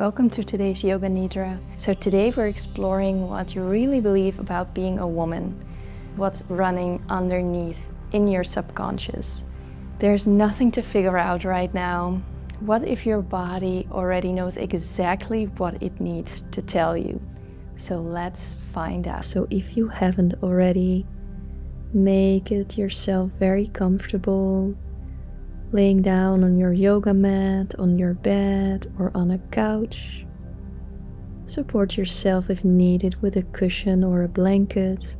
Welcome to today's Yoga Nidra. So today we're exploring what you really believe about being a woman, what's running underneath in your subconscious. There's nothing to figure out right now. What if your body already knows exactly what it needs to tell you? So let's find out. So if you haven't already, make it yourself very comfortable, laying down on your yoga mat, on your bed, or on a couch. Support yourself if needed with a cushion or a blanket,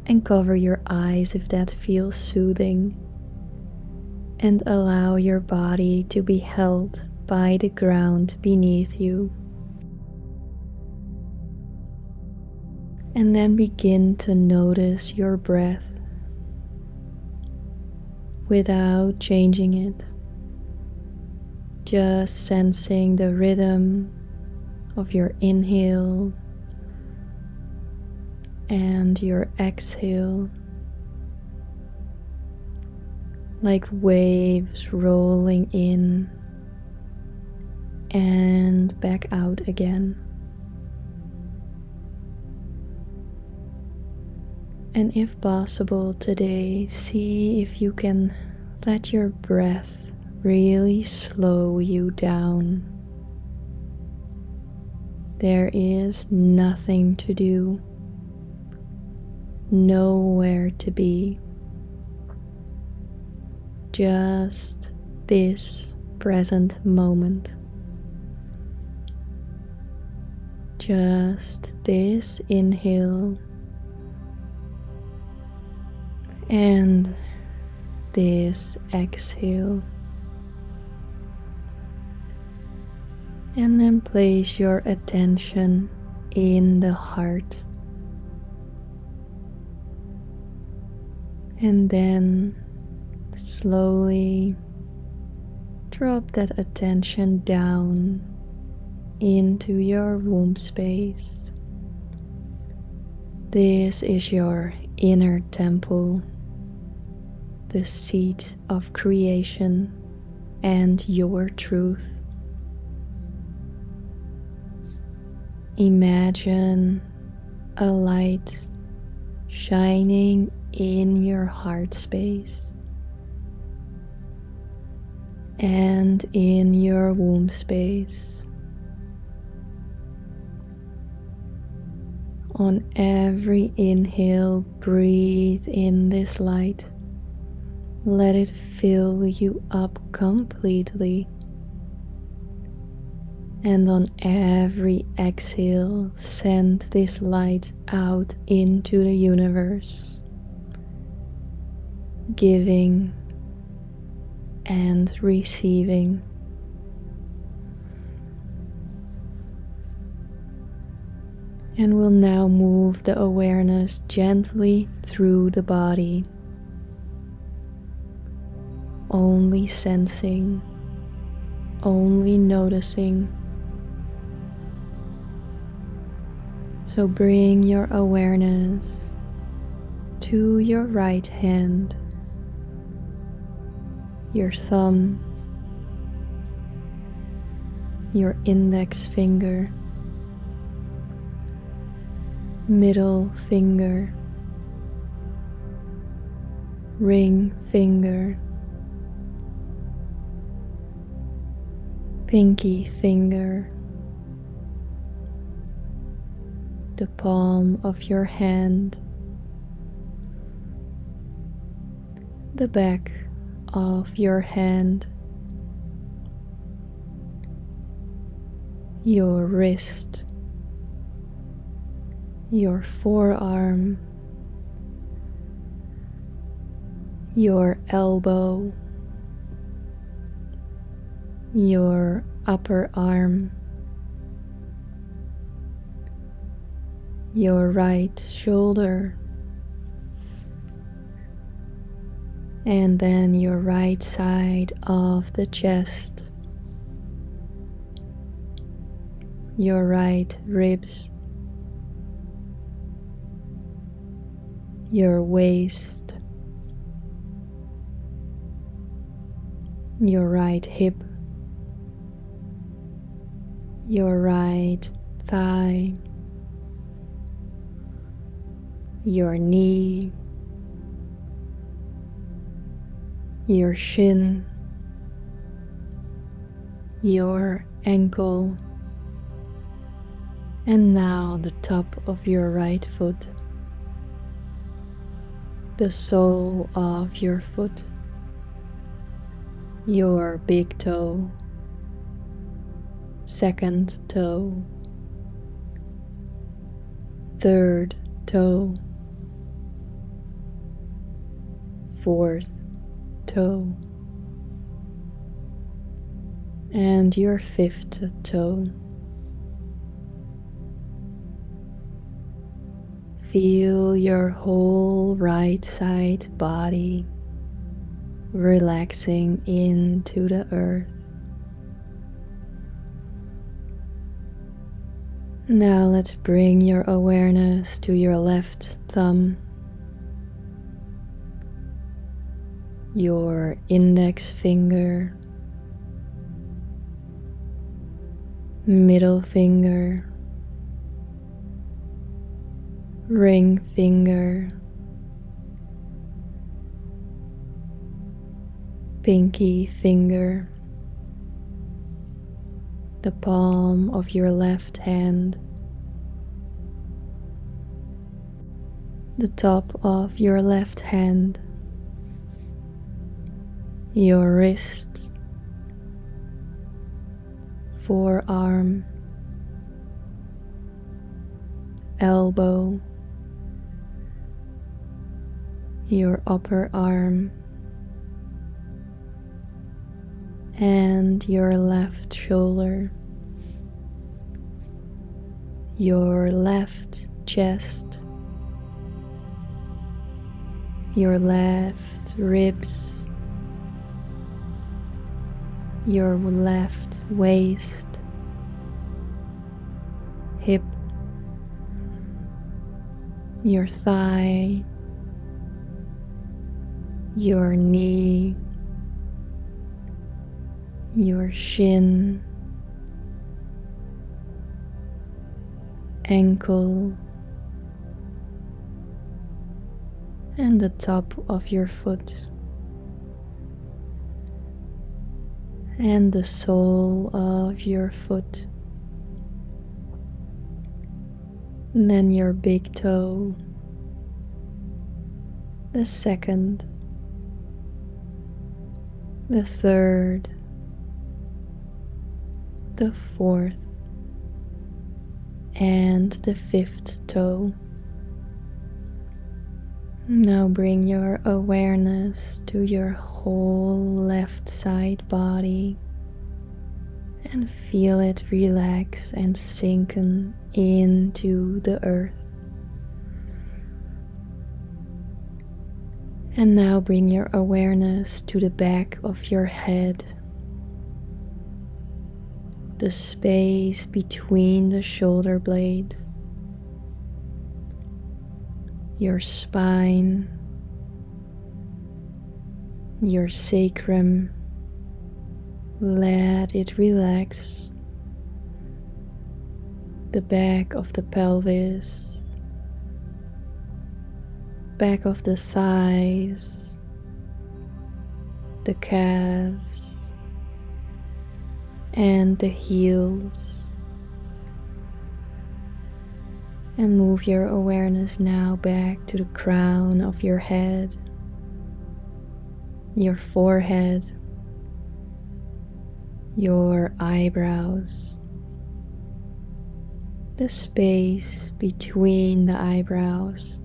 and cover your eyes if that feels soothing. And allow your body to be held by the ground beneath you. And then begin to notice your breath without changing it. Just sensing the rhythm of your inhale and your exhale, like waves rolling in and back out again. And if possible today, see if you can let your breath really slow you down. There is nothing to do, nowhere to be. Just this present moment. Just this inhale and this exhale. And then place your attention in the heart. And then slowly drop that attention down into your womb space. This is your inner temple, the seat of creation and your truth. Imagine a light shining in your heart space and in your womb space. On every inhale, breathe in this light. Let it fill you up completely. And on every exhale, send this light out into the universe, giving and receiving. And we'll now move the awareness gently through the body, only sensing, only noticing. So bring your awareness to your right hand, your thumb, your index finger, middle finger, ring finger, pinky finger, the palm of your hand, the back of your hand, your wrist, your forearm, your elbow, your upper arm, your right shoulder, and then your right side of the chest, your right ribs, your waist, your right hip, your right thigh, your knee, your shin, your ankle, and now the top of your right foot, the sole of your foot, your big toe, second toe, third toe, fourth toe, and your fifth toe. Feel your whole right side body relaxing into the earth. Now let's bring your awareness to your left thumb, your index finger, middle finger, ring finger, pinky finger, the palm of your left hand, the top of your left hand, your wrist, forearm, elbow, your upper arm, and your left shoulder, your left chest, your left ribs, your left waist, hip, your thigh, your knee, your shin, ankle, and the top of your foot, and the sole of your foot, and then your big toe, the second, the third, the fourth, and the fifth toe. Now bring your awareness to your whole left side body and feel it relax and sinking into the earth. And now bring your awareness to the back of your head, the space between the shoulder blades, your spine, your sacrum. Let it relax. The back of the pelvis, back of the thighs, the calves, and the heels. And move your awareness now back to the crown of your head, your forehead, your eyebrows, the space between the eyebrows,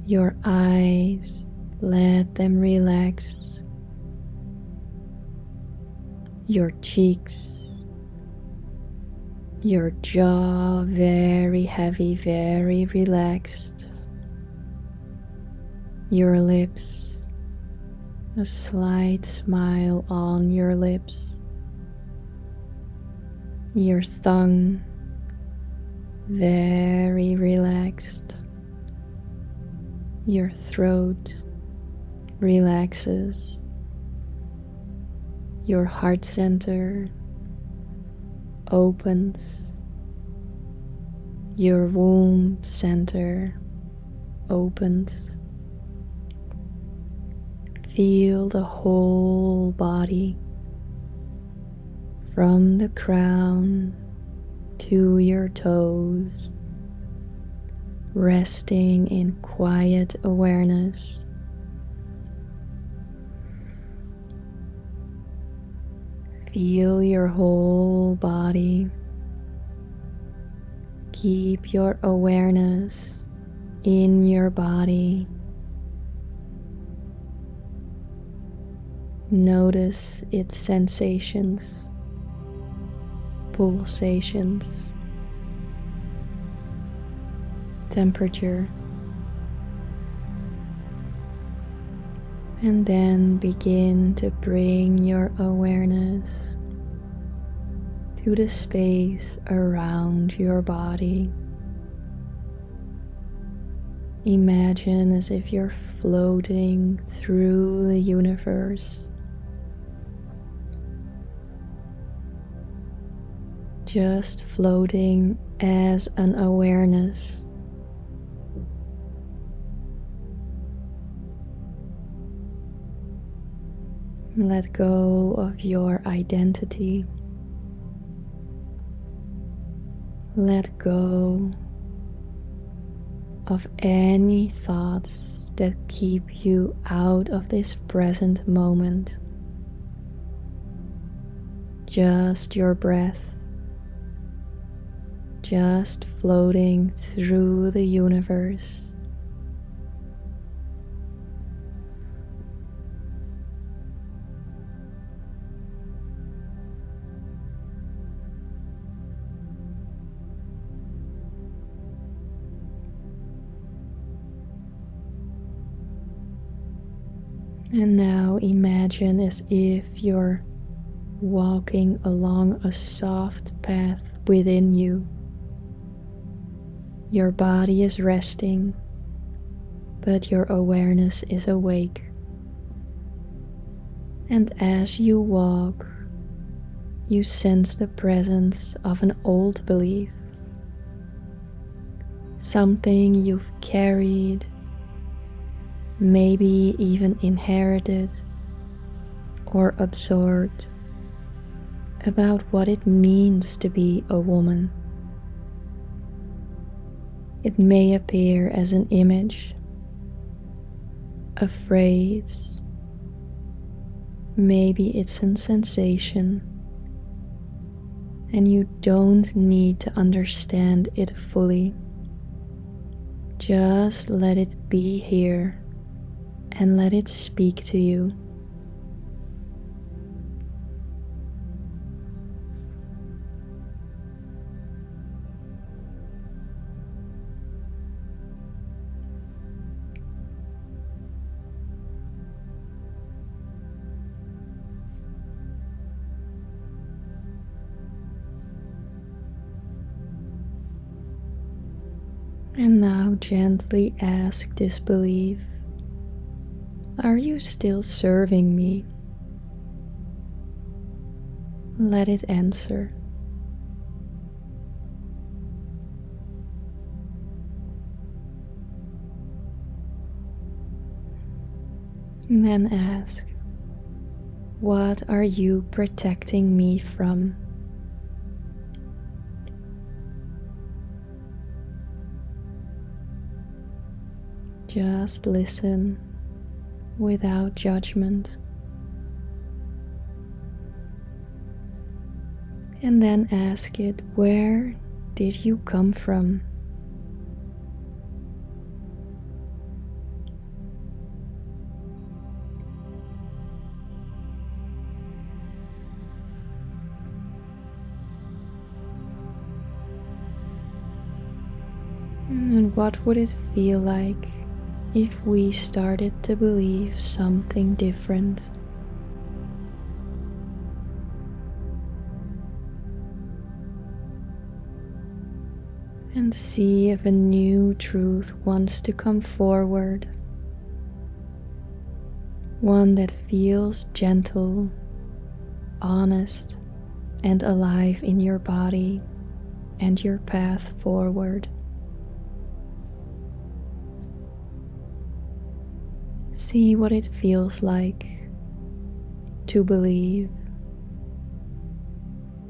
your eyes, let them relax, your cheeks, your jaw very heavy, very relaxed, your lips, a slight smile on your lips, your tongue very relaxed, your throat relaxes, your heart center opens, your womb center opens. Feel the whole body from the crown to your toes, resting in quiet awareness. Feel your whole body. Keep your awareness in your body. Notice its sensations, pulsations, temperature, and then begin to bring your awareness to the space around your body. Imagine as if you're floating through the universe, just floating as an awareness. Let go of your identity. Let go of any thoughts that keep you out of this present moment. Just your breath, just floating through the universe. And now imagine as if you're walking along a soft path within you. Your body is resting, but your awareness is awake. And as you walk, you sense the presence of an old belief, something you've carried, maybe even inherited or absorbed, about what it means to be a woman. It may appear as an image, a phrase, maybe it's a sensation, and you don't need to understand it fully. Just let it be here and let it speak to you. And now gently ask this belief, are you still serving me? Let it answer. And then ask, what are you protecting me from? Just listen without judgment. And then ask it, where did you come from? And what would it feel like if we started to believe something different? And see if a new truth wants to come forward. One that feels gentle, honest, and alive in your body and your path forward. See what it feels like to believe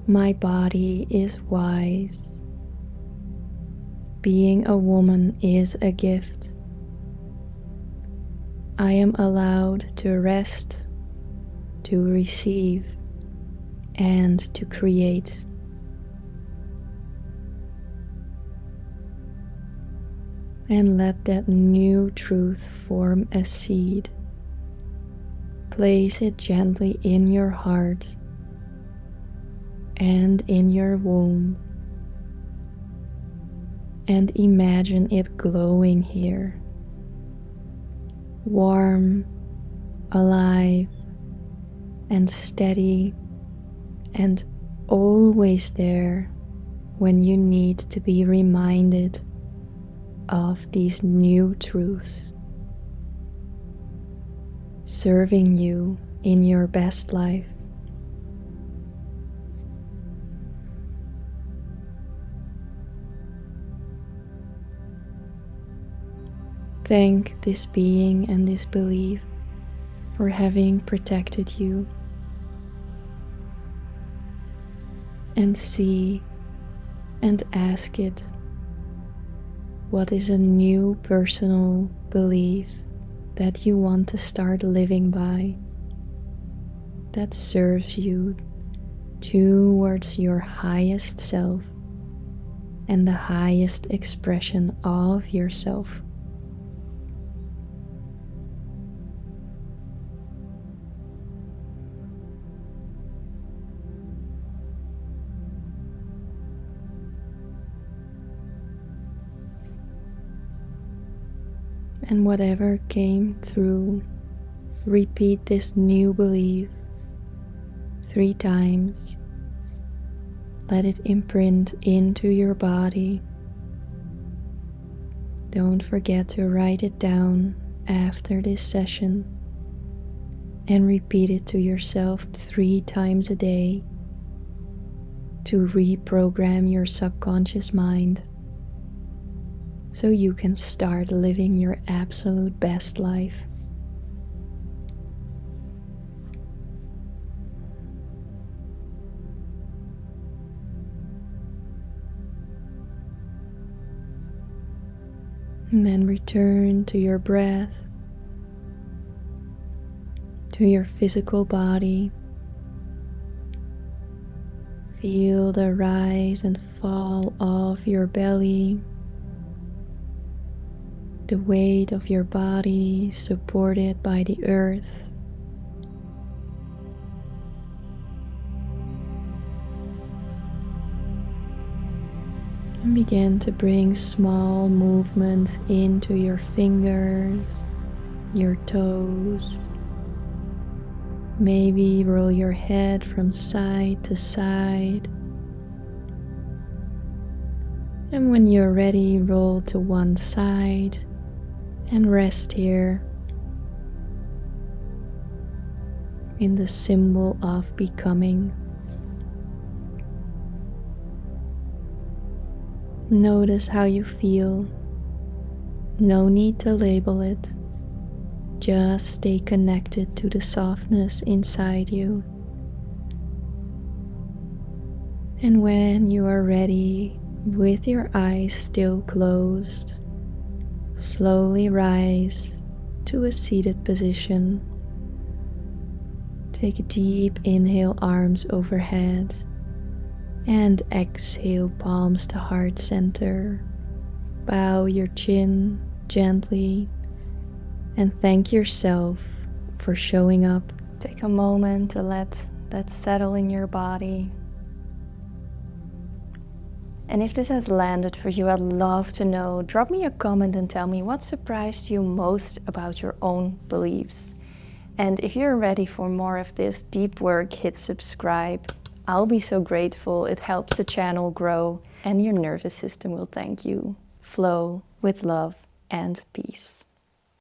my body is wise. Being a woman is a gift. I am allowed to rest, to receive, and to create. And let that new truth form a seed. Place it gently in your heart and in your womb, and imagine it glowing here, warm, alive, and steady, and always there when you need to be reminded of these new truths, serving you in your best life. Thank this being and this belief for having protected you, and see and ask it, what is a new personal belief that you want to start living by that serves you towards your highest self and the highest expression of yourself? And whatever came through, repeat this new belief 3 times. Let it imprint into your body. Don't forget to write it down after this session and repeat it to yourself 3 times a day to reprogram your subconscious mind, so you can start living your absolute best life. And then return to your breath, to your physical body. Feel the rise and fall of your belly, the weight of your body supported by the earth. And begin to bring small movements into your fingers, your toes. Maybe roll your head from side to side. And when you're ready, roll to one side and rest here in the symbol of becoming. Notice how you feel. No need to label it. Just stay connected to the softness inside you. And when you are ready, with your eyes still closed, slowly rise to a seated position. Take a deep inhale, arms overhead, and exhale, palms to heart center. Bow your chin gently and thank yourself for showing up. Take a moment to let that settle in your body. And if this has landed for you, I'd love to know. Drop me a comment and tell me what surprised you most about your own beliefs. And if you're ready for more of this deep work, hit subscribe. I'll be so grateful. It helps the channel grow and your nervous system will thank you. Flow with love and peace.